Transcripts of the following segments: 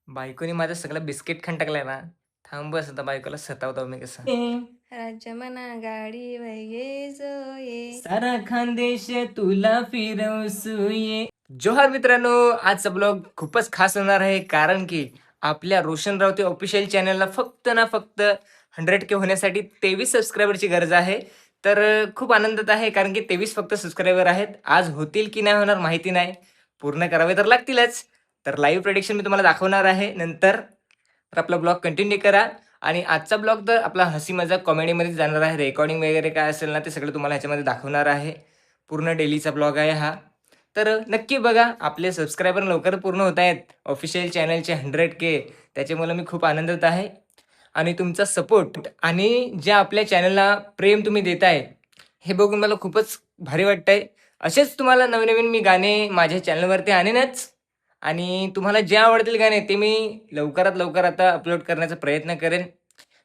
बायकोनी माझं सगळं बिस्किट खाऊन टाकलंय ना. थांब बस आता बायकोला सतावतो मी कसं. राज्य मना गाडीवर ये जो ये. सारा खानदेश तुला फिरवसूये. जोहार मित्रांनो, आजचा ब्लॉग खूपच खास होणार आहे कारण की आपल्या रोशन रावते ऑफिशियल चॅनलला फक्त ना फक्त 100K होण्यासाठी 23 सबस्क्रायबरची गरज आहे. तर खूप आनंदात आहे कारण की 23 फक्त सबस्क्रायबर आहेत. आज होतील की नाही होणार माहिती नाही. पूर्ण करावे तर लागतीलच. तर लाईव्ह प्रेडिक्शन मी तुम्हाला दाखवणार आहे नंतर. तर आपला ब्लॉग कंटिन्यू करा आणि आजचा ब्लॉग तर आपला हसी मजाक कॉमेडीमध्ये जाणार आहे. रेकॉर्डिंग वगैरे काय असेल ना ते सगळं तुम्हाला ह्याच्यामध्ये दाखवणार आहे. पूर्ण डेलीचा ब्लॉग आहे हा. तर नक्की बघा. आपले सबस्क्रायबर लवकर पूर्ण होत आहेत. ऑफिशियल चॅनलचे 100K त्याच्यामुळे मी खूप आनंदात आहे. आणि तुमचा सपोर्ट आणि ज्या आपल्या चॅनलला प्रेम तुम्ही देताय, हे बघून मला खूपच भारी वाटतंय. असेच तुम्हाला नवीन-नवीन मी गाणे माझ्या चॅनलवरती आणीनच आणि तुम्हाला जे आवडतील गाणे ते मी लवकरात लवकर आता अपलोड करण्याचा प्रयत्न करेन.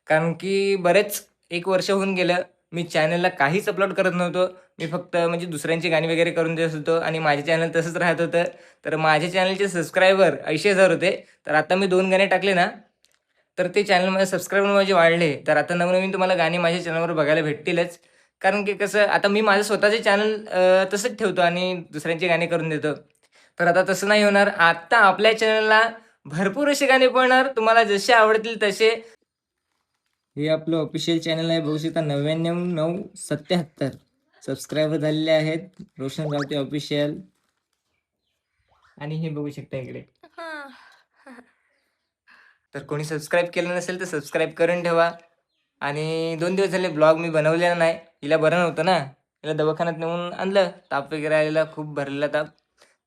कारण की बरेच 1 वर्ष होऊन गेलं. मी चॅनलला काहीच अपलोड करत नव्हतो. मी फक्त म्हणजे दुसऱ्यांची गाणी वगैरे करून देत होतो आणि माझे चॅनल तसंच राहत होतं. तर माझ्या चॅनलचे सबस्क्रायबर 80,000 होते. तर आता मी 2 गाणे टाकले ना, तर ते चॅनल माझे सबस्क्रायबर माझे वाढले. तर आता नवनवीन तुम्हाला गाणी माझ्या चॅनलवर बघायला भेटतीलच. कारण की कसं आता मी माझं स्वतःचे चॅनल तसंच ठेवतो आणि दुसऱ्यांची गाणी करून देतो. तर आता तसं नाही होणार. आता आपल्या चॅनलला भरपूर असे गाणे पडणार. तुम्हाला जसे आवडतील तसे. हे आपलं ऑफिशियल चॅनल आहे. बघू शकता 99,977 सबस्क्रायबर झालेले आहेत. रोशन गावते ऑफिशियल. आणि हे बघू शकता इकडे. तर कोणी सबस्क्राईब केलं नसेल तर सबस्क्राईब करून ठेवा. आणि 2 दिवस झाले ब्लॉग मी बनवलेला नाही. हिला बरं नव्हतं ना. हिला दवाखान्यात नेऊन आणलं. ताप वगैरे आलेला, खूप भरलेला ताप.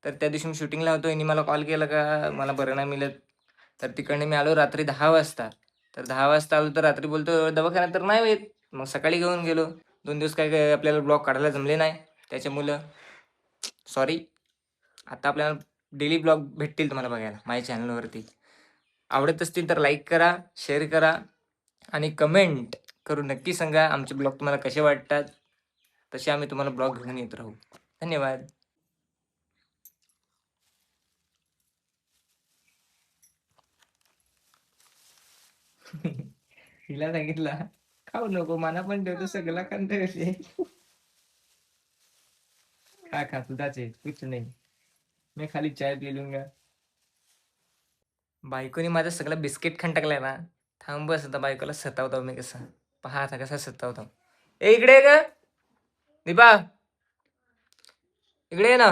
तर त्या दिवशी मी शूटिंगला होतो. हिने मला कॉल केला का मला बरं नाही मिळत. तर तिकडनं मी आलो रात्री 10 वाजता. तर 10 वाजता आलो तर रात्री बोलतो दवाखान्यात तर नाही येत. मग सकाळी घेऊन गेलो. 2 दिवस काय काय आपल्याला ब्लॉग काढायला जमले नाही. त्याच्यामुळं सॉरी. आता आपल्याला डेली ब्लॉग भेटतील तुम्हाला बघायला माझ्या चॅनलवरती. आवडत असतील तर लाईक करा, शेअर करा आणि कमेंट करून नक्की सांगा आमचे ब्लॉग तुम्हाला कसे वाटतात. तसे आम्ही तुम्हाला ब्लॉग घेऊन येत राहू. धन्यवाद. तिला सांगितलं खाऊ नको मला पण ठेवतो सगळं कंटाळ येते. खा खा तुझाच आहे कुछ नाही. मी खाली चाय पी लूंगा. बायकोनी माझं सगळं बिस्किट खाऊन टाकलंय ना. थांब बस आता बायकोला सतावतो मी कसं. पहा आता कसा सतावतो. ए इकडे ये ग. दीपा इकडे ये ना.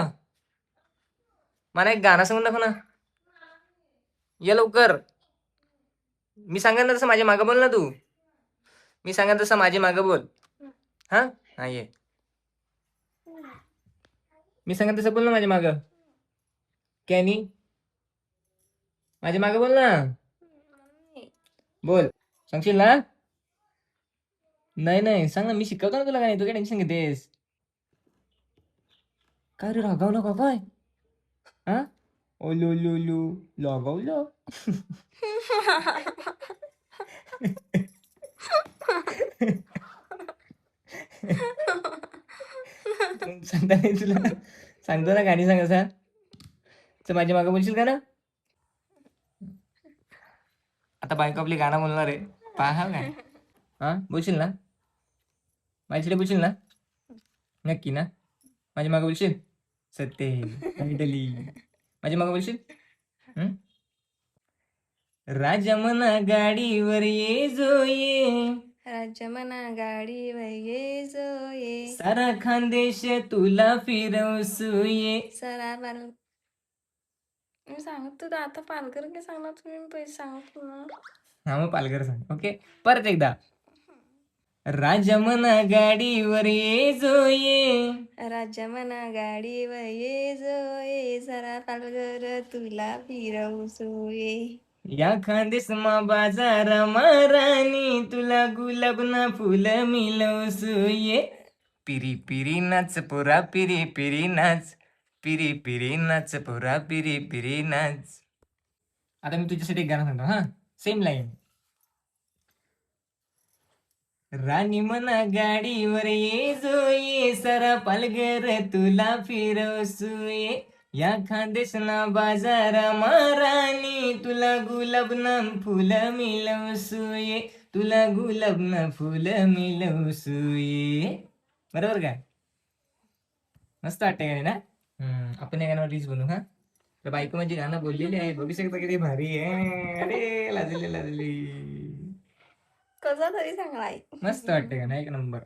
मला एक गाणं सांगून दाखव ना. ये लवकर. मी सांगेन ना तसं माझ्या मागं बोल ना तू. मी सांगेन तसं माझ्या मागं बोल. हा हा ये. मी सांगेन तसं बोल ना माझ्या मागं. कॅनी माझ्या मागं बोल ना. बोल. सांगशील ना. नाही नाही सांग ना मी शिकवतो ना तुला काय तू काय टेन्शन घेतेस. काय रे रागावलं का काय. हा ओलू लुलू लगावलं. सांगता नाही तुला. सांगतो ना गाणी सांग असं. तर माझ्या मागं बोलशील का ना. आता बायको आपली गाणं बोलणार आहे. पहा काय. हा बोलशील ना. माझ्याकडे बोलशील ना. नक्की ना. माझ्या मागं बोलशील. सत्य मैथिली. माझ्या मागं बोलशील. हं? राजा मना गाडीवर ये जो ये. राज्य मना गाडीवर ये जो ये. सारा खानदेश तुला फिरवसूये. सरा पाल मी सांगत होतो आता पालकर काय सांगणार तुम्ही मी पैसे सांगत ना. हा मग पालघर सांग. ओके परत एकदा. राजा मना गाडीवर ये जो ये. राज्य मना गाडीवर ये जो ये. सरा पालघर तुला फिरवू सोये. या खानदेशमा बाजार मारानी तुला गुलाब ना फुल मिळवसूये. पिरी पिरी नाच पोरा पिरी पिरी नाच. पिरी पिरी नाच पोरा पिरी पिरी नाच. आता मी तुझ्यासाठी एक गाणं सांगतो हा. Same line. राणी मना गाडीवर ये जो ये. सरा पालघर तुला फिरवसूये. या खानदेशना बाजार मारानी तुला गुलाब ना फुलं मिळवसू ये, तुला गुलाब ना फुलं मिळवसू ये. बरोबर का? मस्त वाटतंय गाणं ना. आपण या गाण्यावर रील्स बनवू. हा, तर बायको माझी गाणं बोललेली आहे, बघू शकता किती भारी आहे. अरे लाजली लाजली. कसा तरी चांगला आहे. मस्त वाटतंय गाणं, एक नंबर.